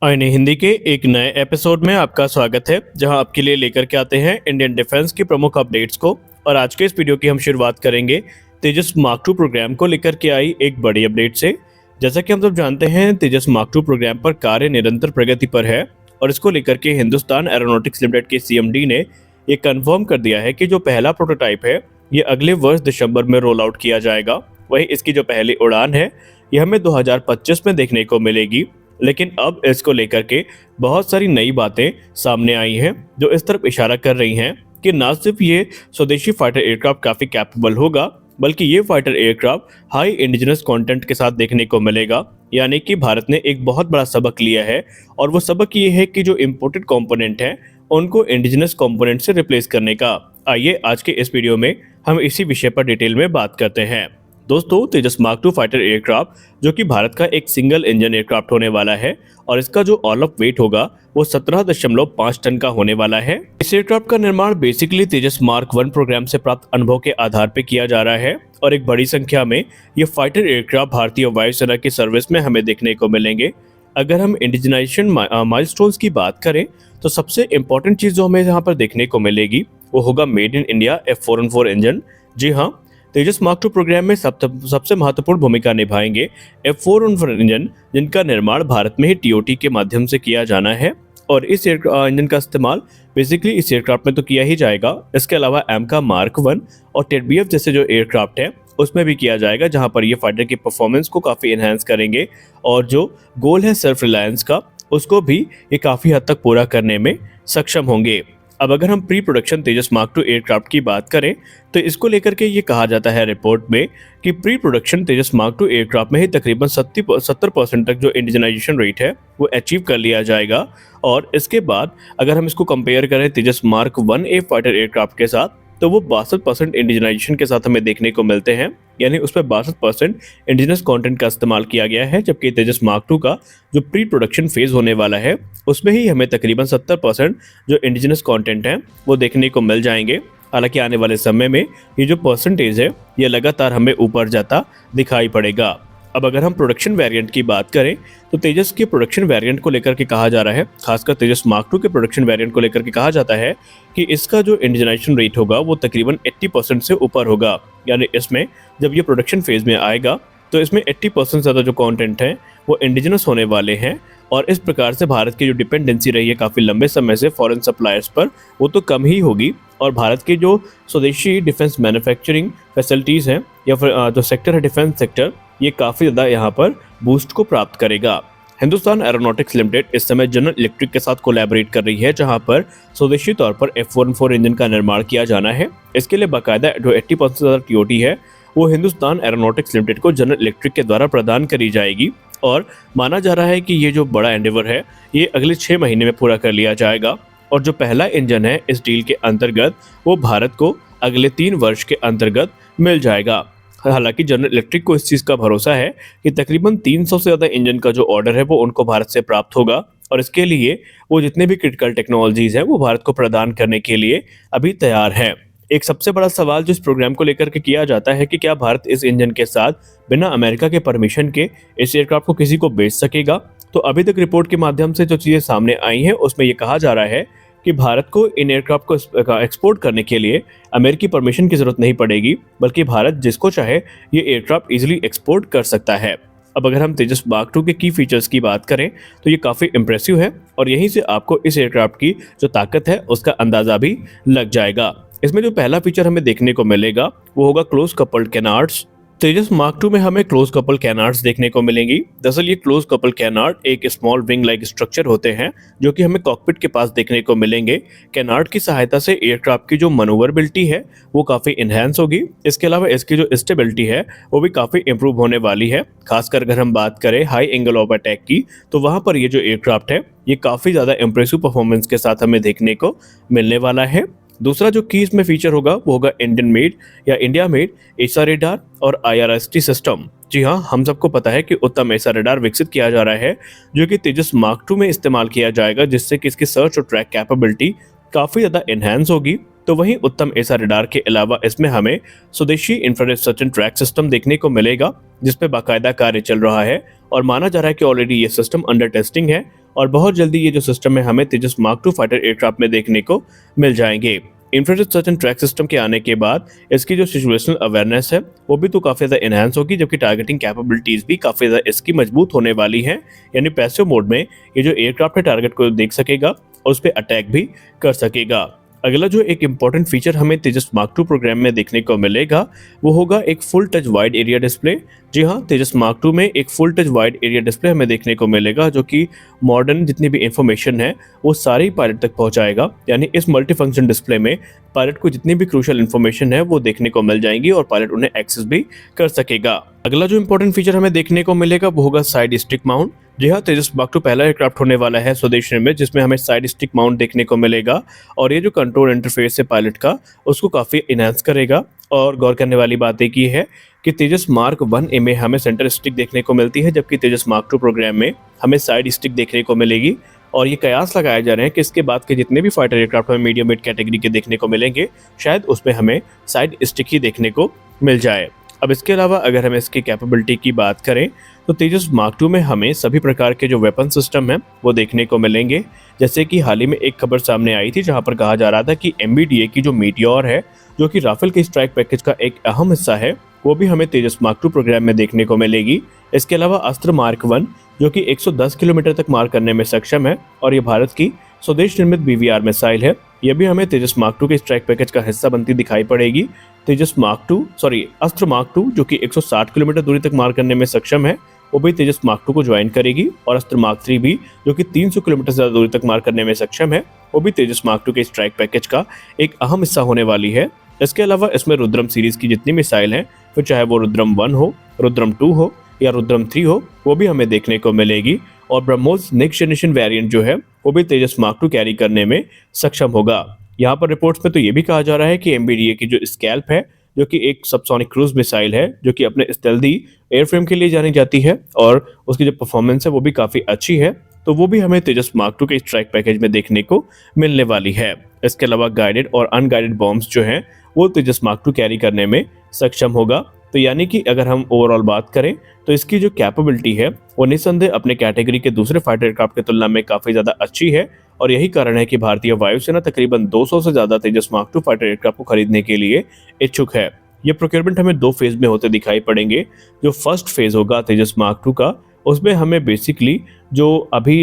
आईने हिंदी के एक नए एपिसोड में आपका स्वागत है, जहां आपके लिए लेकर के आते हैं इंडियन डिफेंस की प्रमुख अपडेट्स को। और आज के इस वीडियो की हम शुरुआत करेंगे तेजस मार्क टू प्रोग्राम को लेकर के आई एक बड़ी अपडेट से। जैसा कि हम सब जानते हैं, तेजस मार्क टू प्रोग्राम पर कार्य निरंतर प्रगति पर है और इसको लेकर के हिंदुस्तान एरोनॉटिक्स लिमिटेड के सीएमडी ने ये कंफर्म कर दिया है कि जो पहला प्रोटोटाइप है ये अगले वर्ष दिसंबर में रोल आउट किया जाएगा। वहीं इसकी जो पहली उड़ान है ये हमें 2025 में देखने को मिलेगी। लेकिन अब इसको लेकर के बहुत सारी नई बातें सामने आई हैं जो इस तरफ इशारा कर रही हैं कि ना सिर्फ ये स्वदेशी फाइटर एयरक्राफ्ट काफ़ी कैपेबल होगा, बल्कि ये fighter aircraft high indigenous content के साथ देखने को मिलेगा। यानी कि भारत ने एक बहुत बड़ा सबक लिया है और वो सबक ये है कि जो इम्पोर्टेड कंपोनेंट हैं उनको इंडिजिनस कंपोनेंट से रिप्लेस करने का। आइए आज के इस वीडियो में हम इसी विषय पर डिटेल में बात करते हैं। दोस्तों, तेजस मार्क टू फाइटर एयरक्राफ्ट जो कि भारत का एक सिंगल इंजन एयरक्राफ्ट होने वाला है और इसका जो ऑल ऑफ वेट होगा वो 17.5 टन का होने वाला है। इस एयरक्राफ्ट का निर्माण बेसिकली तेजस मार्क 1 प्रोग्राम से प्राप्त अनुभव के आधार पर किया जा रहा है और एक बड़ी संख्या में ये फाइटर एयरक्राफ्ट भारतीय वायुसेना की सर्विस में हमें देखने को मिलेंगे। अगर हम इंडिजिनाइजेशन माइलस्टोन्स की बात करें तो सबसे इंपॉर्टेंट चीज जो हमें यहाँ पर देखने को मिलेगी वो होगा made in India F414 engine. जी हाँ, तेजस मार्क टू प्रोग्राम में सबसे महत्वपूर्ण भूमिका निभाएंगे F414 इंजन, जिनका निर्माण भारत में ही TOT के माध्यम से किया जाना है। और इस इंजन का इस्तेमाल बेसिकली इस एयरक्राफ्ट में तो किया ही जाएगा, इसके अलावा एमका मार्क 1 और टेडबीएफ जैसे जो एयरक्राफ्ट है उसमें भी किया जाएगा, जहां पर ये फाइटर की परफॉर्मेंस को काफ़ी इन्हेंस करेंगे और जो गोल है सेल्फ रिलायंस का उसको भी ये काफ़ी हद तक पूरा करने में सक्षम होंगे। अब अगर हम pre production Tejas mark two aircraft की बात करें तो इसको लेकर के ये कहा जाता है रिपोर्ट में कि pre production Tejas mark two aircraft में ही तकरीबन 70% तक जो इंडिजिनाइजेशन रेट है वो अचीव कर लिया जाएगा। और इसके बाद अगर हम इसको कंपेयर करें तेजस मार्क 1A फाइटर एयरक्राफ्ट के साथ तो वो 62% इंडिजिनाइजेशन के साथ हमें देखने को मिलते हैं, यानी उस पर 62% इंडिजिनस कंटेंट का इस्तेमाल किया गया है। जबकि तेजस मार्क 2 का जो प्री प्रोडक्शन फेज होने वाला है उसमें ही हमें तकरीबन 70% जो इंडिजिनस कंटेंट है वो देखने को मिल जाएंगे। हालांकि आने वाले समय में ये जो परसेंटेज है ये लगातार हमें ऊपर जाता दिखाई पड़ेगा। अब अगर हम प्रोडक्शन वेरिएंट की बात करें तो तेजस के प्रोडक्शन वेरिएंट को लेकर के कहा जा रहा है, खासकर तेजस मार्क 2 के प्रोडक्शन वेरिएंट को लेकर के कहा जाता है कि इसका जो इंडिजिनाइजेशन रेट होगा वो तकरीबन 80% से ऊपर होगा। यानी इसमें जब ये प्रोडक्शन फेज में आएगा तो इसमें 80% ज़्यादा जो कंटेंट हैं वो इंडिजिनस होने वाले हैं। और इस प्रकार से भारत की जो डिपेंडेंसी रही है काफ़ी लंबे समय से फॉरेन सप्लायर्स पर वो तो कम ही होगी और भारत के जो स्वदेशी डिफेंस मैन्युफैक्चरिंग फैसिलिटीज़ हैं या फिर जो सेक्टर है डिफेंस सेक्टर, ये काफ़ी ज़्यादा यहाँ पर बूस्ट को प्राप्त करेगा। हिंदुस्तान एरोनॉटिक्स लिमिटेड इस समय जनरल इलेक्ट्रिक के साथ कोलैबोरेट कर रही है, जहां पर स्वदेशी तौर पर F414 इंजन का निर्माण किया जाना है। इसके लिए बाकायदा जो 80% से ज़्यादा TOT है वो हिंदुस्तान एरोनॉटिक्स लिमिटेड को जनरल इलेक्ट्रिक के द्वारा प्रदान करी जाएगी और माना जा रहा है कि ये जो बड़ा एंडेवर है ये अगले 6 महीने में पूरा कर लिया जाएगा। और जो पहला इंजन है इस डील के अंतर्गत वो भारत को अगले 3 वर्ष के अंतर्गत मिल जाएगा। हालांकि जनरल इलेक्ट्रिक को इस चीज़ का भरोसा है कि तकरीबन 300 से ज़्यादा इंजन का जो ऑर्डर है वो उनको भारत से प्राप्त होगा और इसके लिए वो जितने भी क्रिटिकल टेक्नोलॉजीज़ हैं वो भारत को प्रदान करने के लिए अभी तैयार है। एक सबसे बड़ा सवाल जो इस प्रोग्राम को लेकर के किया जाता है कि क्या भारत इस इंजन के साथ बिना अमेरिका के परमिशन के इस एयरक्राफ्ट को किसी को बेच सकेगा। तो अभी तक रिपोर्ट के माध्यम से जो चीज़ें सामने आई हैं उसमें ये कहा जा रहा है कि भारत को इन एयरक्राफ्ट को एक्सपोर्ट करने के लिए अमेरिकी परमिशन की ज़रूरत नहीं पड़ेगी, बल्कि भारत जिसको चाहे ये एयरक्राफ्ट इजीली एक्सपोर्ट कर सकता है। अब अगर हम तेजस मार्क 2 के की फीचर्स की बात करें तो ये काफ़ी इंप्रेसिव है और यहीं से आपको इस एयरक्राफ्ट की जो ताकत है उसका अंदाज़ा भी लग जाएगा। इसमें जो पहला फीचर हमें देखने को मिलेगा वो होगा क्लोज कपल्ड कैनार्ड्स। तेजस मार्क 2 में हमें क्लोज कपल कैनार्ड्स देखने को मिलेंगी। दरअसल ये क्लोज कपल कैनार्ड एक स्मॉल विंग लाइक स्ट्रक्चर होते हैं जो कि हमें कॉकपिट के पास देखने को मिलेंगे। कैनार्ड की सहायता से एयरक्राफ्ट की जो मनोवरबिलिटी है वो काफ़ी इन्हेंस होगी। इसके अलावा इसकी जो स्टेबिलिटी है वो भी काफ़ी इंप्रूव होने वाली है। खासकर अगर हम बात करें हाई एंगल ऑफ अटैक की तो वहाँ पर ये जो एयरक्राफ्ट है ये काफ़ी ज़्यादा इंप्रेसिव परफॉर्मेंस के साथ हमें देखने को मिलने वाला है। दूसरा जो की इसमें फीचर होगा वो होगा इंडियन मेड या इंडिया मेड एसा रेडार और IRST सिस्टम। जी हाँ, हम सबको पता है कि उत्तम एसा रेडार विकसित किया जा रहा है जो कि तेजस मार्क 2 में इस्तेमाल किया जाएगा, जिससे कि इसकी सर्च और ट्रैक कैपेबिलिटी काफ़ी ज़्यादा इन्हेंस होगी। तो वहीं उत्तम एसा रडार के अलावा इसमें हमें स्वदेशी infrared search and track system देखने को मिलेगा, जिसपे बाकायदा कार्य चल रहा है और माना जा रहा है कि ऑलरेडी ये सिस्टम अंडर टेस्टिंग है और बहुत जल्दी ये जो सिस्टम है हमें तेजस मार्क टू फाइटर एयरक्राफ्ट में देखने को मिल जाएंगे। Infrared search and track system के आने के बाद इसकी जो सिचुएशनल अवेयरनेस है वो भी तो काफ़ी ज़्यादा इन्हांस होगी, जबकि टारगेटिंग कैपेबिलिटीज़ भी काफ़ी ज़्यादा इसकी मजबूत होने वाली हैं। यानी पैसिव मोड में ये जो एयरक्राफ्ट है टारगेट को देख सकेगा और उस पर अटैक भी कर सकेगा। अगला जो एक इम्पॉर्टेंट फीचर हमें तेजस मार्क टू प्रोग्राम में देखने को मिलेगा वो होगा एक full touch wide area display. जी हाँ, तेजस मार्क टू में एक full touch wide area display हमें देखने को मिलेगा, जो कि मॉडर्न जितनी भी इंफॉर्मेशन है वो सारी पायलट तक पहुंचाएगा। यानी इस मल्टी फंक्शन डिस्प्ले में पायलट को जितनी भी क्रूशियल इन्फॉर्मेशन है वो देखने को मिल जाएंगी और पायलट उन्हें एक्सेस भी कर सकेगा। अगला जो इंपॉर्टेंट फीचर हमें देखने को मिलेगा वो होगा साइड स्टिक माउंट। जी हाँ, तेजस मार्क टू पहला एयरक्राफ्ट होने वाला है स्वदेश में जिसमें हमें साइड स्टिक माउंट देखने को मिलेगा और ये जो कंट्रोल इंटरफेस है पायलट का उसको काफ़ी इनहेंस करेगा। और गौर करने वाली बात एक ही है कि तेजस मार्क 1A में हमें सेंटर स्टिक देखने को मिलती है, जबकि तेजस मार्क टू प्रोग्राम में हमें साइड स्टिक देखने को मिलेगी। और ये कयास लगाए जा रहे हैं कि इसके बाद के जितने भी फाइटर एयरक्राफ्ट हमें मीडियम वेट कैटेगरी के देखने को मिलेंगे शायद उसमें हमें साइड स्टिक ही देखने को मिल जाए। अब इसके अलावा अगर हम इसकी कैपेबिलिटी की बात करें तो तेजस मार्क टू में हमें सभी प्रकार के जो वेपन सिस्टम हैं वो देखने को मिलेंगे। जैसे कि हाल ही में एक खबर सामने आई थी जहां पर कहा जा रहा था कि MBDA की जो मीटियोर है, जो कि राफेल के स्ट्राइक पैकेज का एक अहम हिस्सा है, वो भी हमें तेजस मार्क टू प्रोग्राम में देखने को मिलेगी। इसके अलावा अस्त्र मार्क 1 जो कि 110 किलोमीटर तक मार करने में सक्षम है और ये भारत की स्वदेश निर्मित BVR मिसाइल है, यह भी हमें तेजस मार्क टू के स्ट्राइक पैकेज का हिस्सा बनती दिखाई पड़ेगी। अस्त्र मार्क टू जो कि 160 किलोमीटर दूरी तक मार करने में सक्षम है वो भी तेजस मार्क टू को ज्वाइन करेगी और अस्त्र मार्क 3 भी जो कि 300 किलोमीटर से ज्यादा दूरी तक मार करने में सक्षम है वो भी तेजस मार्क टू के स्ट्राइक पैकेज का एक अहम हिस्सा होने वाली है। इसके अलावा इसमें रुद्रम सीरीज की जितनी मिसाइल हैं, फिर चाहे वो रुद्रम 1 हो, रुद्रम 2 हो या रुद्रम 3 हो, वो भी हमें देखने को मिलेगी। और ब्रह्मोस नेक्स्ट जनरेशन वेरिएंट जो है वो भी तेजस मार्क टू कैरी करने में सक्षम होगा। यहाँ पर रिपोर्ट्स में तो ये भी कहा जा रहा है कि MBDA की जो स्कैल्प है, जो कि एक सबसोनिक क्रूज मिसाइल है जो कि अपने स्टेल्दी एयरफ्रेम के लिए जानी जाती है और उसकी जो परफॉर्मेंस है वो भी काफ़ी अच्छी है, तो वो भी हमें तेजस मार्क टू के स्ट्राइक पैकेज में देखने को मिलने वाली है। इसके अलावा गाइडेड और अनगाइडेड बॉम्ब्स जो हैं वो तेजस मार्क टू कैरी करने में सक्षम होगा। तो यानी कि अगर हम ओवरऑल बात करें तो इसकी जो कैपेबिलिटी है वो निस्संदेह अपने कैटेगरी के दूसरे फाइटर एयरक्राफ्ट की तुलना में काफ़ी ज़्यादा अच्छी है और यही कारण है कि भारतीय वायुसेना तकरीबन 200 से ज़्यादा तेजस मार्क टू फाइटर एयरक्राफ्ट को खरीदने के लिए इच्छुक है। ये प्रोक्योरमेंट हमें 2 फेज में होते दिखाई पड़ेंगे। जो फर्स्ट फेज होगा तेजस मार्क टू का, उसमें हमें बेसिकली जो अभी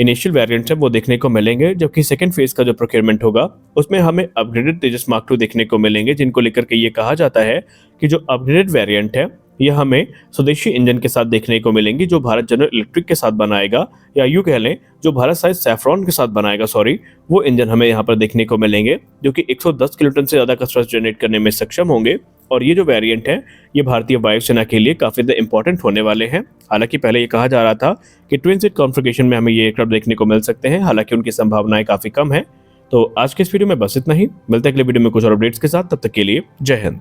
इनिशियल वेरिएंट्स हैं वो देखने को मिलेंगे, जबकि सेकंड फेज का जो प्रोक्योरमेंट होगा उसमें हमें अपग्रेडेड तेजस मार्क टू देखने को मिलेंगे, जिनको लेकर के ये कहा जाता है कि जो अपग्रेडेड वेरिएंट है ये हमें स्वदेशी इंजन के साथ देखने को मिलेंगी, जो भारत जनरल इलेक्ट्रिक के साथ बनाएगा, या यूं कह लें जो भारत साइज सैफ्रॉन के साथ बनाएगा, वो इंजन हमें यहाँ पर देखने को मिलेंगे जो कि 110 किलोटन से ज़्यादा का थ्रस्ट जनरेट करने में सक्षम होंगे। और ये जो वेरिएंट है ये भारतीय वायुसेना के लिए काफ़ी ज़्यादा इंपॉर्टेंट होने वाले हैं। हालांकि पहले ये कहा जा रहा था कि ट्विन सीट कॉन्फ़िगरेशन में हमें ये एयरक्राफ्ट देखने को मिल सकते हैं, हालांकि उनकी संभावनाएं काफ़ी कम है। तो आज के इस वीडियो में बस इतना ही, मिलते हैं अगले वीडियो में कुछ और अपडेट्स के साथ, तब तक के लिए जय हिंद।